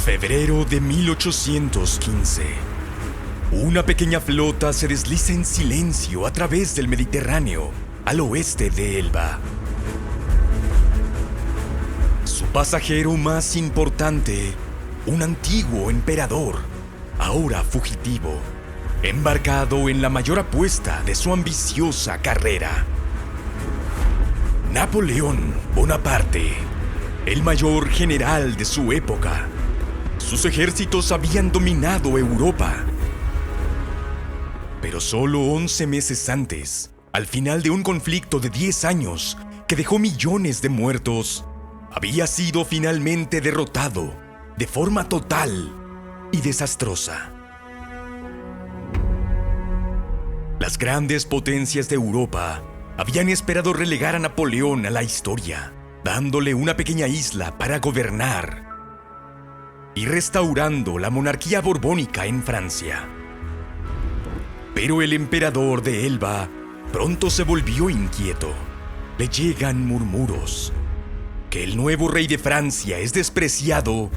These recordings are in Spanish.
Febrero de 1815. Una pequeña flota se desliza en silencio a través del Mediterráneo, al oeste de Elba. Su pasajero más importante, un antiguo emperador, ahora fugitivo, embarcado en la mayor apuesta de su ambiciosa carrera. Napoleón Bonaparte, el mayor general de su época. Sus ejércitos habían dominado Europa. Pero solo 11 meses antes, al final de un conflicto de 10 años que dejó millones de muertos, había sido finalmente derrotado de forma total y desastrosa. Las grandes potencias de Europa habían esperado relegar a Napoleón a la historia, dándole una pequeña isla para gobernar y restaurando la monarquía borbónica en Francia. Pero el emperador de Elba pronto se volvió inquieto. Le llegan murmuros que el nuevo rey de Francia es despreciado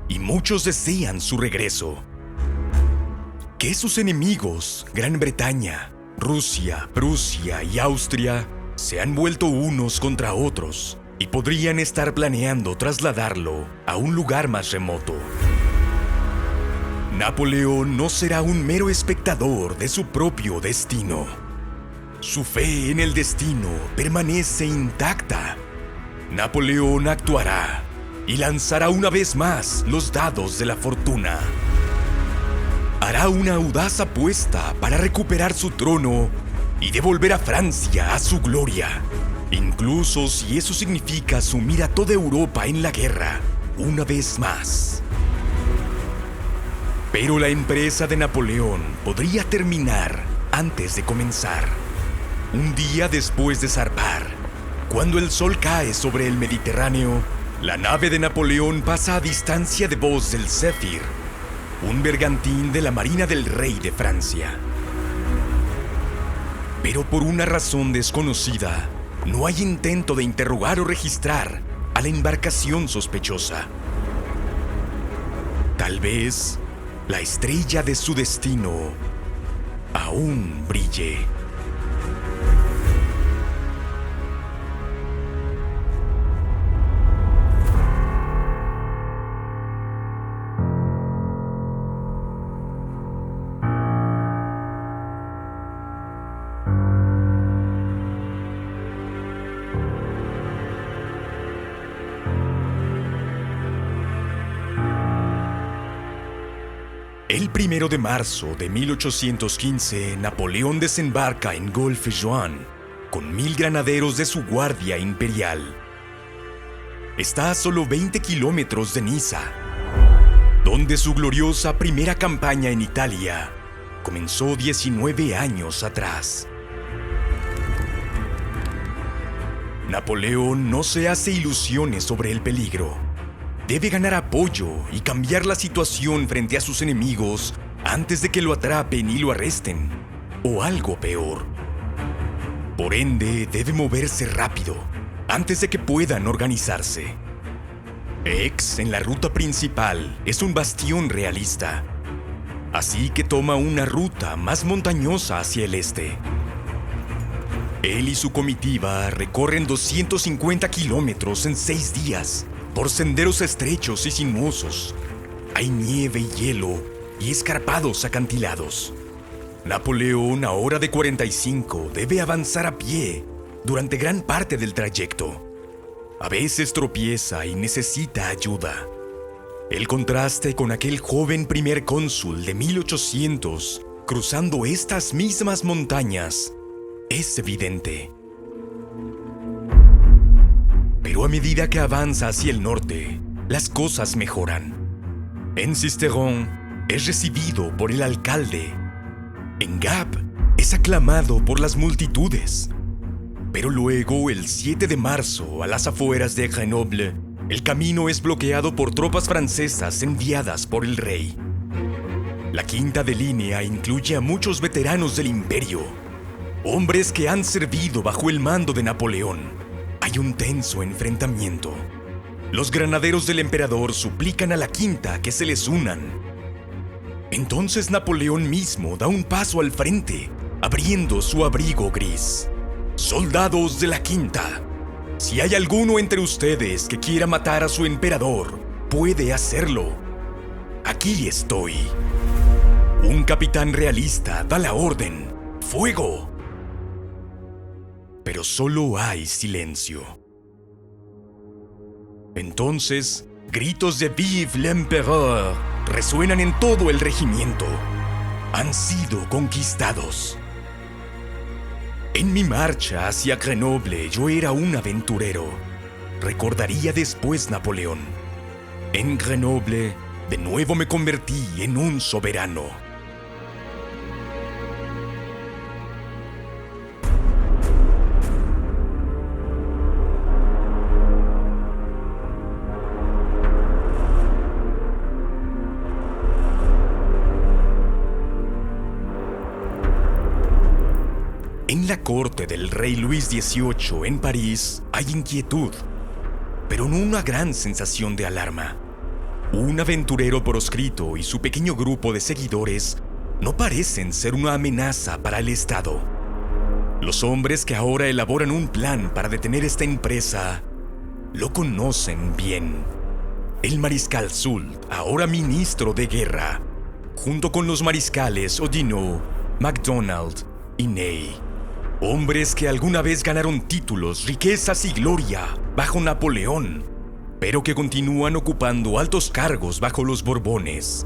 y muchos desean su regreso. Que sus enemigos, Gran Bretaña, Rusia, Prusia y Austria, se han vuelto unos contra otros y podrían estar planeando trasladarlo a un lugar más remoto. Napoleón no será un mero espectador de su propio destino. Su fe en el destino permanece intacta. Napoleón actuará y lanzará una vez más los dados de la fortuna. Hará una audaz apuesta para recuperar su trono y devolver a Francia a su gloria, incluso si eso significa sumir a toda Europa en la guerra una vez más. Pero la empresa de Napoleón podría terminar antes de comenzar. Un día después de zarpar, cuando el sol cae sobre el Mediterráneo, la nave de Napoleón pasa a distancia de voz del Zephyr, un bergantín de la Marina del Rey de Francia. Pero por una razón desconocida, no hay intento de interrogar o registrar a la embarcación sospechosa. Tal vez la estrella de su destino aún brille. El 1 de marzo de 1815, Napoleón desembarca en Golfe-Juan con 1000 granaderos de su guardia imperial. Está a solo 20 kilómetros de Niza, donde su gloriosa primera campaña en Italia comenzó 19 años atrás. Napoleón no se hace ilusiones sobre el peligro. Debe ganar apoyo y cambiar la situación frente a sus enemigos antes de que lo atrapen y lo arresten, o algo peor. Por ende, debe moverse rápido, antes de que puedan organizarse. Aix, en la ruta principal, es un bastión realista, así que toma una ruta más montañosa hacia el este. Él y su comitiva recorren 250 kilómetros en 6 días, por senderos estrechos y sinuosos. Hay nieve y hielo y escarpados acantilados. Napoleón, ahora de 45, debe avanzar a pie durante gran parte del trayecto. A veces tropieza y necesita ayuda. El contraste con aquel joven primer cónsul de 1800 cruzando estas mismas montañas es evidente. Pero a medida que avanza hacia el norte, las cosas mejoran. En Sisteron es recibido por el alcalde. En Gap es aclamado por las multitudes. Pero luego, el 7 de marzo, a las afueras de Grenoble, el camino es bloqueado por tropas francesas enviadas por el rey. La quinta de línea incluye a muchos veteranos del imperio, hombres que han servido bajo el mando de Napoleón. Hay un tenso enfrentamiento. Los granaderos del emperador suplican a la quinta que se les unan. Entonces Napoleón mismo da un paso al frente, abriendo su abrigo gris. Soldados de la quinta, si hay alguno entre ustedes que quiera matar a su emperador, puede hacerlo. Aquí estoy. Un capitán realista da la orden: ¡fuego! Pero solo hay silencio. Entonces, gritos de Vive l'Empereur resuenan en todo el regimiento. Han sido conquistados. En mi marcha hacia Grenoble yo era un aventurero. Recordaría después Napoleón. En Grenoble, de nuevo me convertí en un soberano. En la corte del rey Luis XVIII en París hay inquietud, pero no una gran sensación de alarma. Un aventurero proscrito y su pequeño grupo de seguidores no parecen ser una amenaza para el Estado. Los hombres que ahora elaboran un plan para detener esta empresa lo conocen bien. El mariscal Soult, ahora ministro de guerra, junto con los mariscales Oudinot, MacDonald y Ney. Hombres que alguna vez ganaron títulos, riquezas y gloria bajo Napoleón, pero que continúan ocupando altos cargos bajo los Borbones.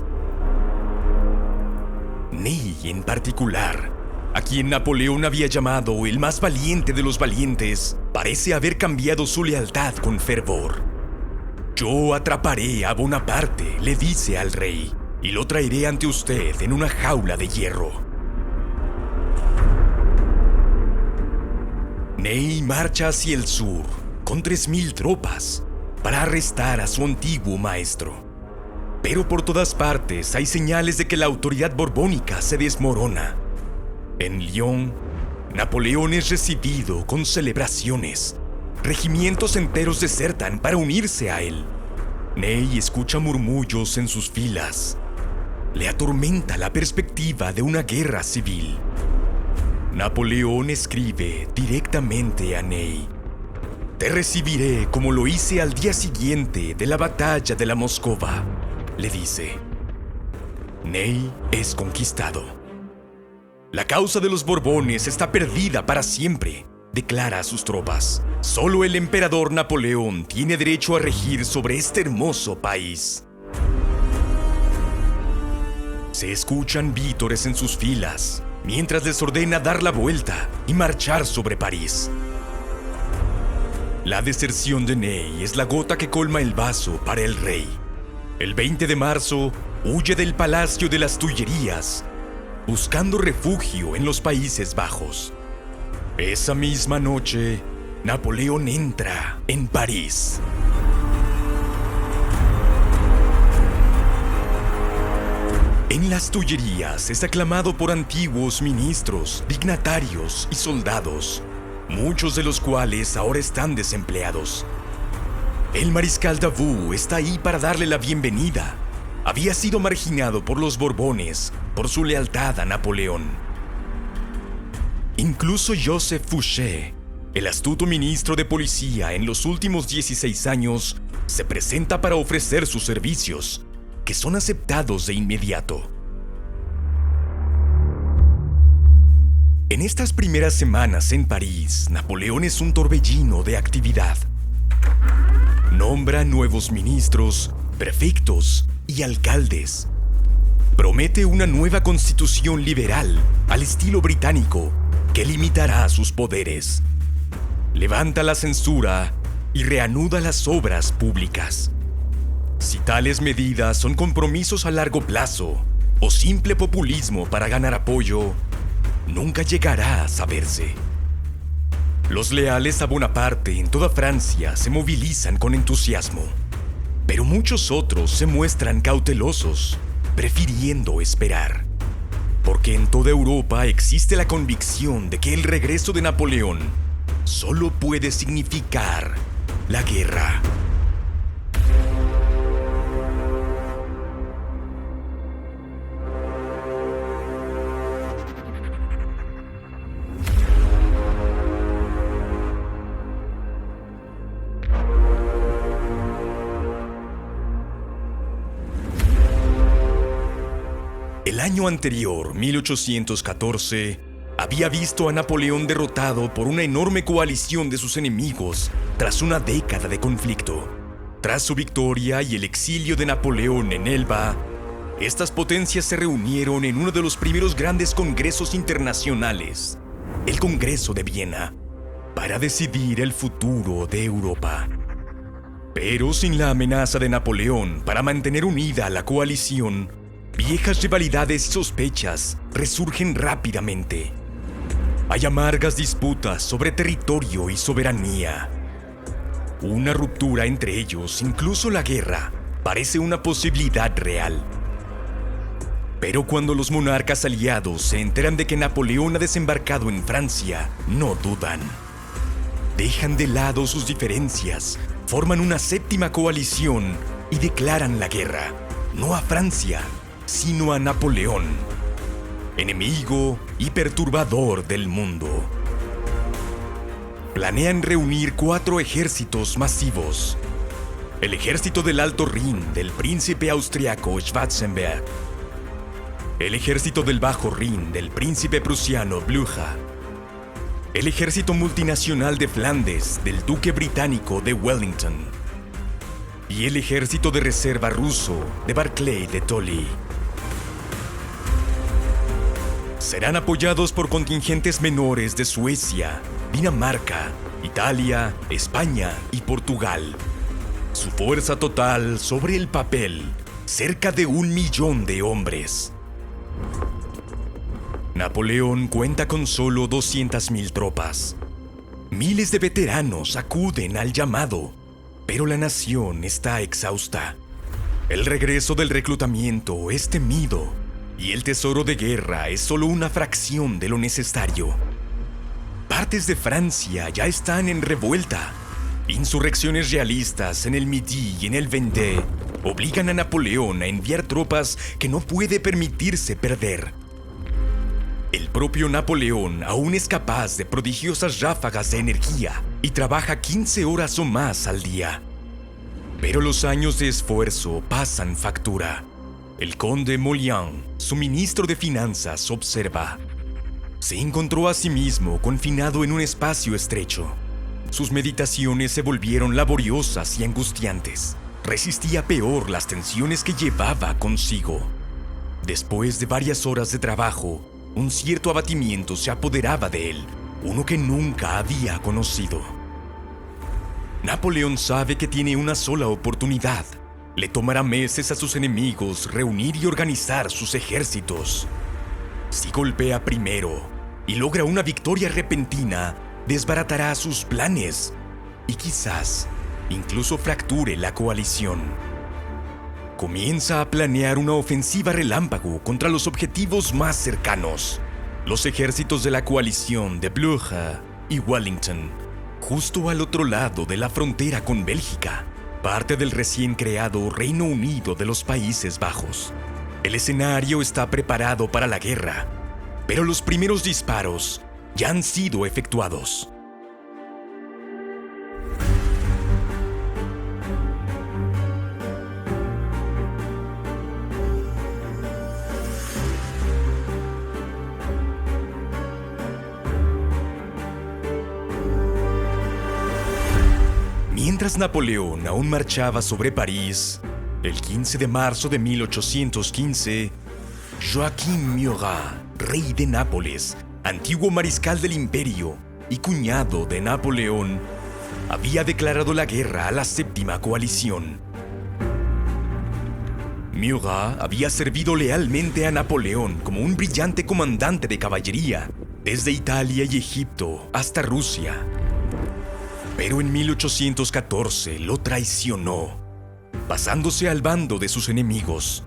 Ney, en particular, a quien Napoleón había llamado el más valiente de los valientes, parece haber cambiado su lealtad con fervor. Yo atraparé a Bonaparte, le dice al rey, y lo traeré ante usted en una jaula de hierro. Ney marcha hacia el sur con 3,000 tropas para arrestar a su antiguo maestro. Pero por todas partes hay señales de que la autoridad borbónica se desmorona. En Lyon, Napoleón es recibido con celebraciones. Regimientos enteros desertan para unirse a él. Ney escucha murmullos en sus filas. Le atormenta la perspectiva de una guerra civil. Napoleón escribe directamente a Ney: «Te recibiré como lo hice al día siguiente de la batalla de la Moscova», le dice. Ney es conquistado. La causa de los Borbones está perdida para siempre, declara a sus tropas. Solo el emperador Napoleón tiene derecho a regir sobre este hermoso país. Se escuchan vítores en sus filas, mientras les ordena dar la vuelta y marchar sobre París. La deserción de Ney es la gota que colma el vaso para el rey. El 20 de marzo huye del Palacio de las Tullerías, buscando refugio en los Países Bajos. Esa misma noche, Napoleón entra en París. En las Tullerías es aclamado por antiguos ministros, dignatarios y soldados, muchos de los cuales ahora están desempleados. El mariscal Davout está ahí para darle la bienvenida. Había sido marginado por los Borbones por su lealtad a Napoleón. Incluso Joseph Fouché, el astuto ministro de policía en los últimos 16 años, se presenta para ofrecer sus servicios, que son aceptados de inmediato. En estas primeras semanas en París, Napoleón es un torbellino de actividad. Nombra nuevos ministros, prefectos y alcaldes. Promete una nueva constitución liberal al estilo británico que limitará sus poderes. Levanta la censura y reanuda las obras públicas. Si tales medidas son compromisos a largo plazo o simple populismo para ganar apoyo, nunca llegará a saberse. Los leales a Bonaparte en toda Francia se movilizan con entusiasmo, pero muchos otros se muestran cautelosos, prefiriendo esperar. Porque en toda Europa existe la convicción de que el regreso de Napoleón solo puede significar la guerra. El año anterior, 1814, había visto a Napoleón derrotado por una enorme coalición de sus enemigos tras una década de conflicto. Tras su victoria y el exilio de Napoleón en Elba, estas potencias se reunieron en uno de los primeros grandes congresos internacionales, el Congreso de Viena, para decidir el futuro de Europa. Pero sin la amenaza de Napoleón para mantener unida a la coalición, viejas rivalidades y sospechas resurgen rápidamente. Hay amargas disputas sobre territorio y soberanía. Una ruptura entre ellos, incluso la guerra, parece una posibilidad real. Pero cuando los monarcas aliados se enteran de que Napoleón ha desembarcado en Francia, no dudan. Dejan de lado sus diferencias, forman una séptima coalición y declaran la guerra, no a Francia, sino a Napoleón, enemigo y perturbador del mundo. Planean reunir 4 ejércitos masivos: el ejército del Alto Rin del príncipe austriaco Schwarzenberg, el ejército del Bajo Rin del príncipe prusiano Blücher, el ejército multinacional de Flandes del duque británico de Wellington y el ejército de reserva ruso de Barclay de Tolly. Serán apoyados por contingentes menores de Suecia, Dinamarca, Italia, España y Portugal. Su fuerza total sobre el papel, cerca de 1 millón de hombres. Napoleón cuenta con solo 200,000 tropas. Miles de veteranos acuden al llamado, pero la nación está exhausta. El regreso del reclutamiento es temido y el tesoro de guerra es solo una fracción de lo necesario. Partes de Francia ya están en revuelta. Insurrecciones realistas en el Midi y en el Vendée obligan a Napoleón a enviar tropas que no puede permitirse perder. El propio Napoleón aún es capaz de prodigiosas ráfagas de energía y trabaja 15 horas o más al día. Pero los años de esfuerzo pasan factura. El conde Molián, su ministro de finanzas, observa. Se encontró a sí mismo confinado en un espacio estrecho. Sus meditaciones se volvieron laboriosas y angustiantes. Resistía peor las tensiones que llevaba consigo. Después de varias horas de trabajo, un cierto abatimiento se apoderaba de él, uno que nunca había conocido. Napoleón sabe que tiene una sola oportunidad. Le tomará meses a sus enemigos reunir y organizar sus ejércitos. Si golpea primero y logra una victoria repentina, desbaratará sus planes y quizás incluso fracture la coalición. Comienza a planear una ofensiva relámpago contra los objetivos más cercanos, los ejércitos de la coalición de Blücher y Wellington, justo al otro lado de la frontera con Bélgica, parte del recién creado Reino Unido de los Países Bajos. El escenario está preparado para la guerra, pero los primeros disparos ya han sido efectuados. Mientras Napoleón aún marchaba sobre París, el 15 de marzo de 1815, Joachim Murat, rey de Nápoles, antiguo mariscal del imperio y cuñado de Napoleón, había declarado la guerra a la séptima coalición. Murat había servido lealmente a Napoleón como un brillante comandante de caballería, desde Italia y Egipto hasta Rusia. Pero en 1814 lo traicionó, pasándose al bando de sus enemigos.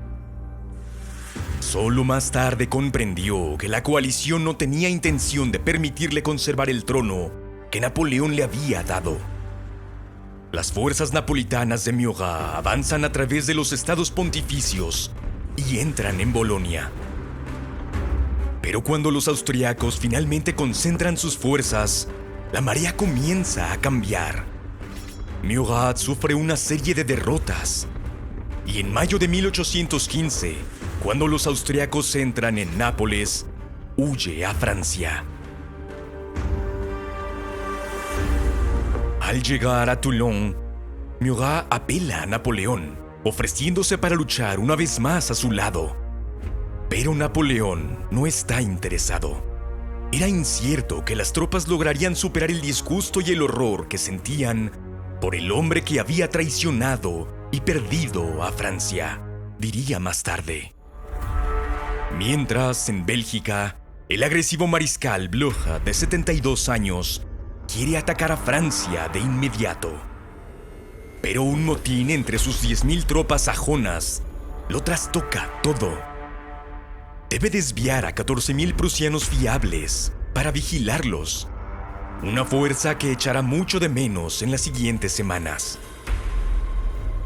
Solo más tarde comprendió que la coalición no tenía intención de permitirle conservar el trono que Napoleón le había dado. Las fuerzas napolitanas de Murat avanzan a través de los estados pontificios y entran en Bolonia. Pero cuando los austriacos finalmente concentran sus fuerzas, la marea comienza a cambiar. Murat sufre una serie de derrotas. Y en mayo de 1815, cuando los austriacos entran en Nápoles, huye a Francia. Al llegar a Toulon, Murat apela a Napoleón, ofreciéndose para luchar una vez más a su lado. Pero Napoleón no está interesado. Era incierto que las tropas lograrían superar el disgusto y el horror que sentían por el hombre que había traicionado y perdido a Francia, diría más tarde. Mientras, en Bélgica, el agresivo mariscal Blücher, de 72 años, quiere atacar a Francia de inmediato. Pero un motín entre sus 10.000 tropas sajonas lo trastoca todo. Debe desviar a 14.000 prusianos fiables para vigilarlos. Una fuerza que echará mucho de menos en las siguientes semanas.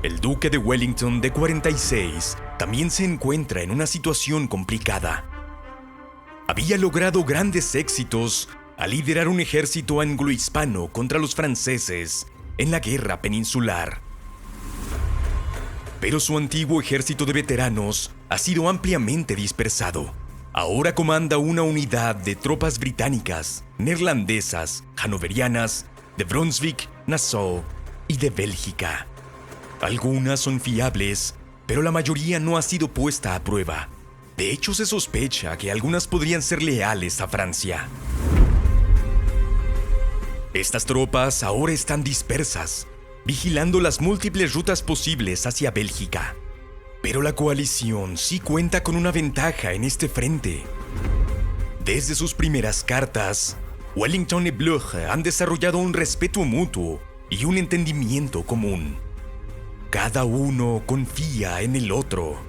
El duque de Wellington, de 46, también se encuentra en una situación complicada. Había logrado grandes éxitos al liderar un ejército anglo-hispano contra los franceses en la guerra peninsular. Pero su antiguo ejército de veteranos ha sido ampliamente dispersado. Ahora comanda una unidad de tropas británicas, neerlandesas, hannoverianas, de Brunswick, Nassau y de Bélgica. Algunas son fiables, pero la mayoría no ha sido puesta a prueba. De hecho, se sospecha que algunas podrían ser leales a Francia. Estas tropas ahora están dispersas, vigilando las múltiples rutas posibles hacia Bélgica. Pero la coalición sí cuenta con una ventaja en este frente. Desde sus primeras cartas, Wellington y Blücher han desarrollado un respeto mutuo y un entendimiento común. Cada uno confía en el otro.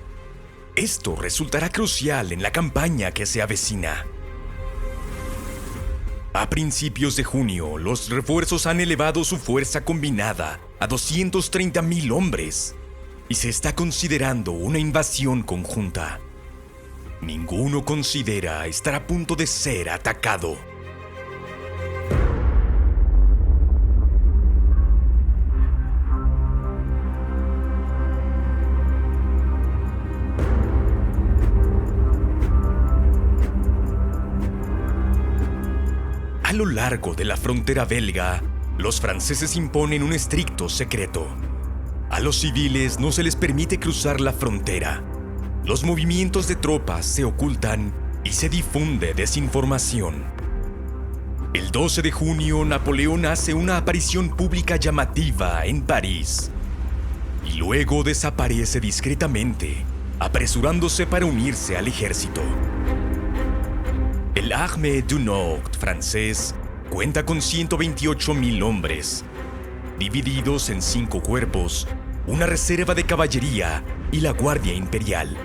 Esto resultará crucial en la campaña que se avecina. A principios de junio, los refuerzos han elevado su fuerza combinada a 230.000 hombres y se está considerando una invasión conjunta. Ninguno considera estar a punto de ser atacado. A lo largo de la frontera belga, los franceses imponen un estricto secreto. A los civiles no se les permite cruzar la frontera. Los movimientos de tropas se ocultan y se difunde desinformación. El 12 de junio, Napoleón hace una aparición pública llamativa en París y luego desaparece discretamente, apresurándose para unirse al ejército. El Armée du Nord francés cuenta con 128.000 hombres, divididos en 5 cuerpos, una reserva de caballería y la Guardia Imperial.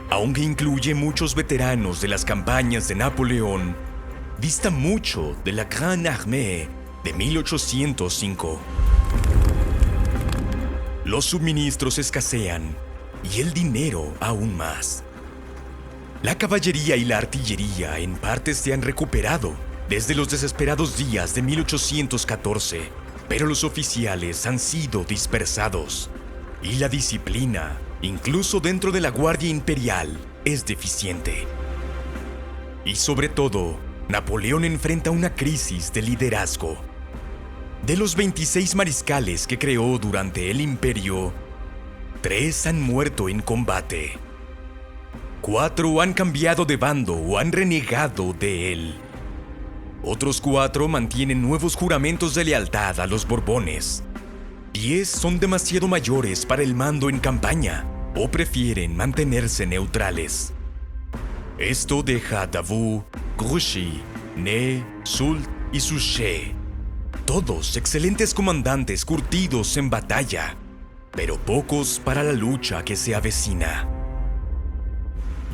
Aunque incluye muchos veteranos de las campañas de Napoleón, dista mucho de la Grande Armée de 1805. Los suministros escasean y el dinero aún más. La caballería y la artillería en parte se han recuperado desde los desesperados días de 1814, pero los oficiales han sido dispersados y la disciplina, incluso dentro de la Guardia Imperial, es deficiente. Y sobre todo, Napoleón enfrenta una crisis de liderazgo. De los 26 mariscales que creó durante el imperio, 3 han muerto en combate. 4 han cambiado de bando o han renegado de él. Otros 4 mantienen nuevos juramentos de lealtad a los Borbones. 10 son demasiado mayores para el mando en campaña o prefieren mantenerse neutrales. Esto deja a Davout, Grouchy, Ney, Soult y Suchet, todos excelentes comandantes curtidos en batalla, pero pocos para la lucha que se avecina.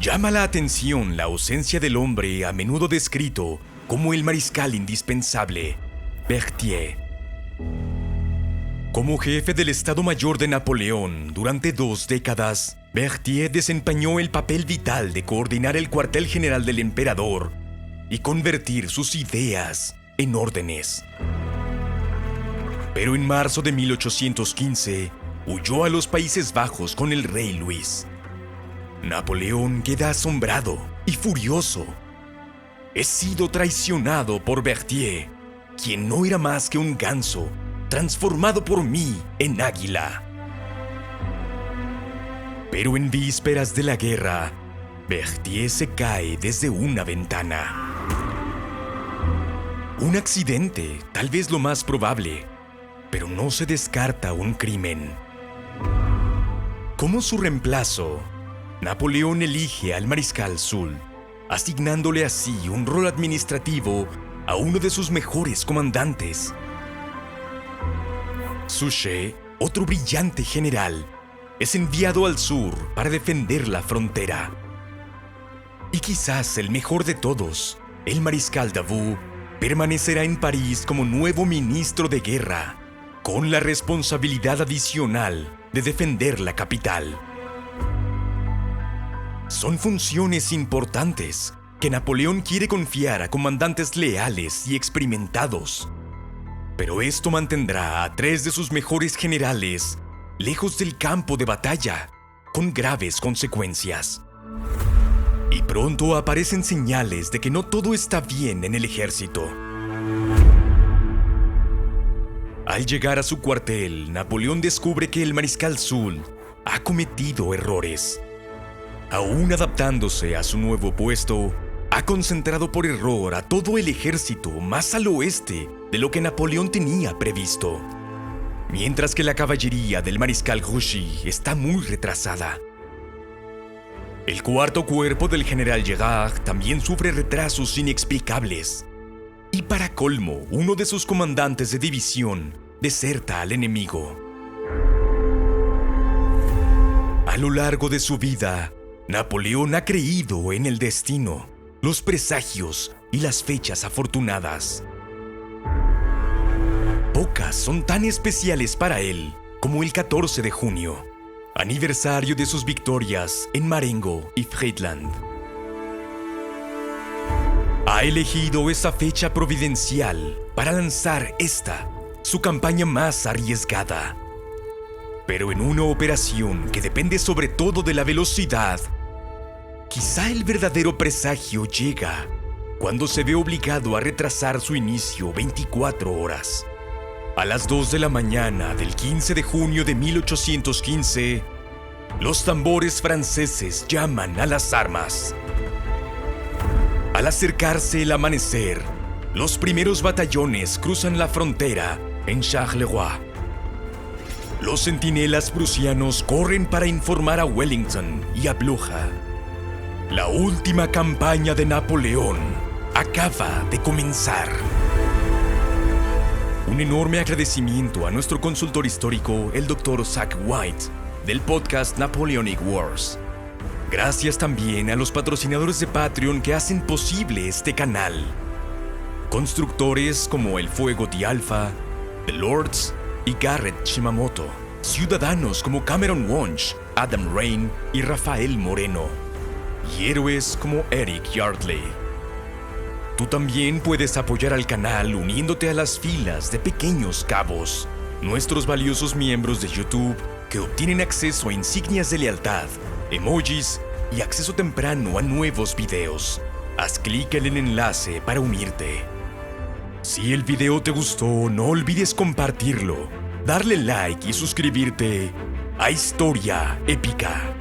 Llama la atención la ausencia del hombre a menudo descrito como el mariscal indispensable, Berthier. Como jefe del Estado Mayor de Napoleón durante 2 décadas, Berthier desempeñó el papel vital de coordinar el cuartel general del emperador y convertir sus ideas en órdenes. Pero en marzo de 1815, huyó a los Países Bajos con el rey Luis. Napoleón queda asombrado y furioso. He sido traicionado por Berthier, quien no era más que un ganso transformado por mí en águila. Pero en vísperas de la guerra, Berthier se cae desde una ventana. Un accidente, tal vez lo más probable, pero no se descarta un crimen. Como su reemplazo, Napoleón elige al mariscal Soult, asignándole así un rol administrativo a uno de sus mejores comandantes. Suchet, otro brillante general, es enviado al sur para defender la frontera. Y quizás el mejor de todos, el mariscal Davout, permanecerá en París como nuevo ministro de guerra, con la responsabilidad adicional de defender la capital. Son funciones importantes que Napoleón quiere confiar a comandantes leales y experimentados. Pero esto mantendrá a 3 de sus mejores generales lejos del campo de batalla, con graves consecuencias. Y pronto aparecen señales de que no todo está bien en el ejército. Al llegar a su cuartel, Napoleón descubre que el mariscal Soult ha cometido errores. Aún adaptándose a su nuevo puesto, ha concentrado por error a todo el ejército más al oeste de lo que Napoleón tenía previsto, mientras que la caballería del mariscal Grouchy está muy retrasada. El cuarto cuerpo del general Gérard también sufre retrasos inexplicables. Y para colmo, uno de sus comandantes de división deserta al enemigo. A lo largo de su vida, Napoleón ha creído en el destino, los presagios y las fechas afortunadas. Pocas son tan especiales para él como el 14 de junio, aniversario de sus victorias en Marengo y Friedland. Ha elegido esa fecha providencial para lanzar su campaña más arriesgada. Pero en una operación que depende sobre todo de la velocidad, quizá el verdadero presagio llega cuando se ve obligado a retrasar su inicio 24 horas. A las 2 de la mañana del 15 de junio de 1815, los tambores franceses llaman a las armas. Al acercarse el amanecer, los primeros batallones cruzan la frontera en Charleroi. Los centinelas prusianos corren para informar a Wellington y a Blücher. La última campaña de Napoleón acaba de comenzar. Un enorme agradecimiento a nuestro consultor histórico, el Dr. Zach White, del podcast Napoleonic Wars. Gracias también a los patrocinadores de Patreon que hacen posible este canal. Constructores como El Fuego de Alpha, The Lords y Garrett Shimamoto. Ciudadanos como Cameron Wunsch, Adam Rain y Rafael Moreno. Y héroes como Eric Yardley. Tú también puedes apoyar al canal uniéndote a las filas de Pequeños Cabos, nuestros valiosos miembros de YouTube que obtienen acceso a insignias de lealtad, emojis y acceso temprano a nuevos videos. Haz clic en el enlace para unirte. Si el video te gustó, no olvides compartirlo, darle like y suscribirte a Historia Épica.